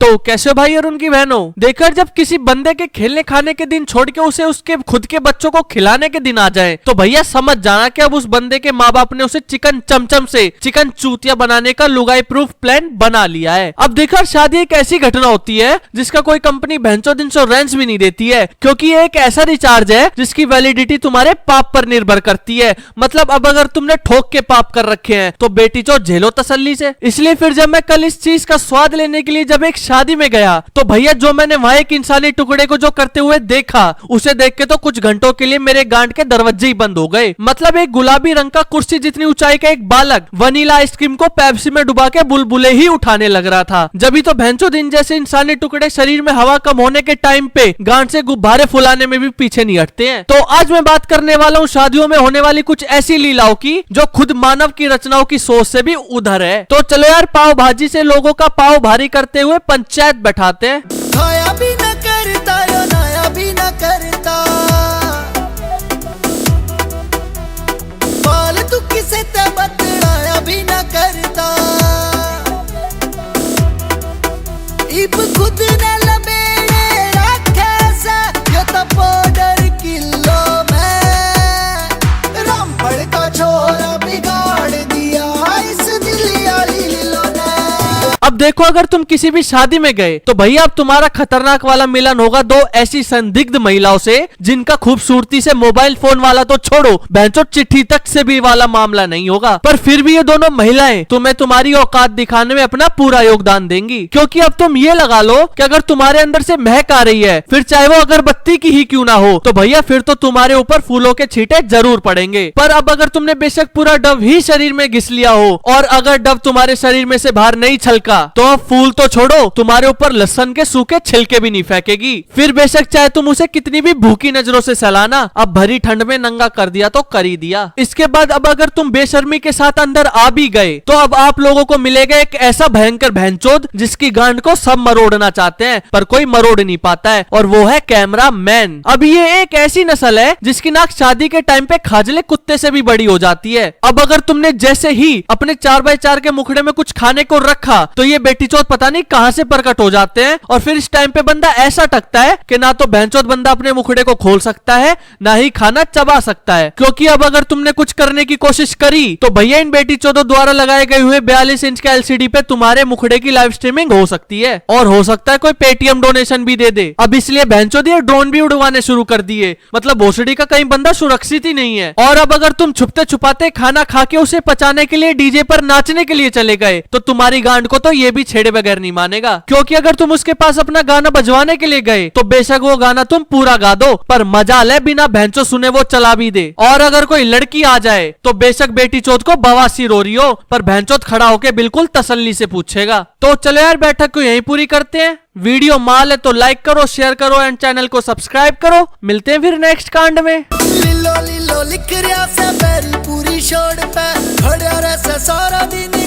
तो कैसे भाई और उनकी बहनों, देखकर जब किसी बंदे के खेलने खाने के दिन छोड़ के उसे उसके खुद के बच्चों को खिलाने के दिन आ जाए तो भैया समझ जाना कि अब उस बंदे के माँ बाप ने उसे चिकन चमचम से चिकन चूतिया बनाने का लुगाई प्रूफ प्लान बना लिया है। अब देखकर शादी एक ऐसी घटना होती है जिसका कोई कंपनी भैंसों इंश्योरेंस भी नहीं देती है, क्योंकि ये एक ऐसा रिचार्ज है जिसकी वैलिडिटी तुम्हारे पाप पर निर्भर करती है। मतलब अब अगर तुमने ठोक के पाप कर रखे हैं तो बेटी चो झेलो तसल्ली से। इसलिए फिर जब मैं कल इस चीज का स्वाद लेने के लिए जब एक शादी में गया तो भैया जो मैंने वहां एक इंसानी टुकड़े को जो करते हुए देखा, उसे देख के तो कुछ घंटों के लिए मेरे गांड के दरवाजे ही बंद हो गए। मतलब एक गुलाबी रंग का कुर्सी जितनी ऊंचाई का एक बालक वनीला आइसक्रीम को पेप्सी में डुबा के बुलबुले ही उठाने लग रहा था। जब तो भैंसों दिन जैसे इंसानी टुकड़े शरीर में हवा कम होने के टाइम पे गांड से गुब्बारे फुलाने में भी पीछे नहीं हटते हैं। तो आज मैं बात करने वाला हूँ शादियों में होने वाली कुछ ऐसी लीलाओं की जो खुद मानव की रचनाओं की सोच से भी उधर है। तो चलो यार पाव भाजी से लोगों का पाव भारी करते हुए पंचायत बैठाते हैं। खाया भी न करता यो नया भी न करता, फालतू किसे ते बतलाया भी न करता, इब खुद न लबेड़े रखे से यो तो पाउडर किलो में रामफल का छोरा बिगाड़ दिया इस दिलियाली लीलो ने। अब देखो अगर तुम किसी भी शादी में गए तो भैया अब तुम्हारा खतरनाक वाला मिलन होगा दो ऐसी संदिग्ध महिलाओं से जिनका खूबसूरती से मोबाइल फोन वाला तो छोड़ो, भैंसों चिट्ठी तक से भी वाला मामला नहीं होगा। पर फिर भी ये दोनों महिलाएं तुम्हें तुम्हारी औकात दिखाने में अपना पूरा योगदान देंगी। क्योंकि अब तुम ये लगा लो कि अगर तुम्हारे अंदर से महक आ रही है, फिर चाहे वो अगरबत्ती की ही क्यों ना हो, तो भैया फिर तो तुम्हारे ऊपर फूलों के छींटे जरूर पड़ेंगे। पर अब अगर तुमने बेशक पूरा डव ही शरीर में घिस लिया हो और अगर डव तुम्हारे शरीर में से बाहर नहीं छलका तो अब फूल तो छोड़ो, तुम्हारे ऊपर लहसन के सूखे छिलके भी नहीं फेंकेगी। फिर बेशक चाहे तुम उसे कितनी भी भूखी नजरों से सलाना, अब भरी ठंड में नंगा कर दिया तो कर ही दिया। इसके बाद अब अगर तुम बेशर्मी के साथ अंदर आ भी गए तो अब आप लोगों को मिलेगा एक ऐसा भयंकर भैंचोद जिसकी गांड को सब मरोड़ना चाहते हैं पर कोई मरोड़ नहीं पाता है, और वो है कैमरा मैन। अब ये एक ऐसी नस्ल है जिसकी नाक शादी के टाइम पे खाजले कुत्ते से भी बड़ी हो जाती है। अब अगर तुमने जैसे ही अपने 4x4 के मुखड़े में कुछ खाने को रखा तो ये बेटी चौथ पता नहीं कहां से प्रकट हो जाते हैं, और फिर इस टाइम पे बंदा ऐसा टकता है कि ना तो भैंचोद बंदा अपने मुखड़े को खोल सकता है ना ही खाना चबा सकता है। क्योंकि अब अगर तुमने कुछ करने की कोशिश करी तो भैया इन बेटी चौधों द्वारा लगाए गए हुए 42 इंच के एलसीडी पे तुम्हारे मुखड़े की लाइव स्ट्रीमिंग हो सकती है, और हो सकता है कोई पेटीएम डोनेशन भी दे दे। अब इसलिए भैंचोद ये ड्रोन भी उड़वाने शुरू कर दिए। मतलब भोसड़ी का कहीं बंदा सुरक्षित ही नहीं है। और अब अगर तुम छुपते छुपाते खाना खा के उसे पचाने के लिए डीजे पर नाचने के लिए चले गए तो तुम्हारी गांड को तो ये भी छेड़े बगैर नहीं मानेगा। क्योंकि अगर तुम उसके पास अपना गाना बजवाने के लिए गए तो बेशक वो गाना तुम पूरा गा दो पर मजा ले बिना भैंचो सुने वो चला भी दे। और अगर कोई लड़की आ जाए तो बेशक बेटी चौथ को बवासीर हो रही हो पर भैंचोद खड़ा होके बिल्कुल तसल्ली से पूछेगा। तो चलो यार बैठक को यहीं पूरी करते हैं। वीडियो माल है तो लाइक करो, शेयर करो एंड चैनल को सब्सक्राइब करो। मिलते हैं फिर नेक्स्ट कांड में। लीलो लीलो लिख रहा से पूरी छोड़ पे खड़ा रहा सारा दिन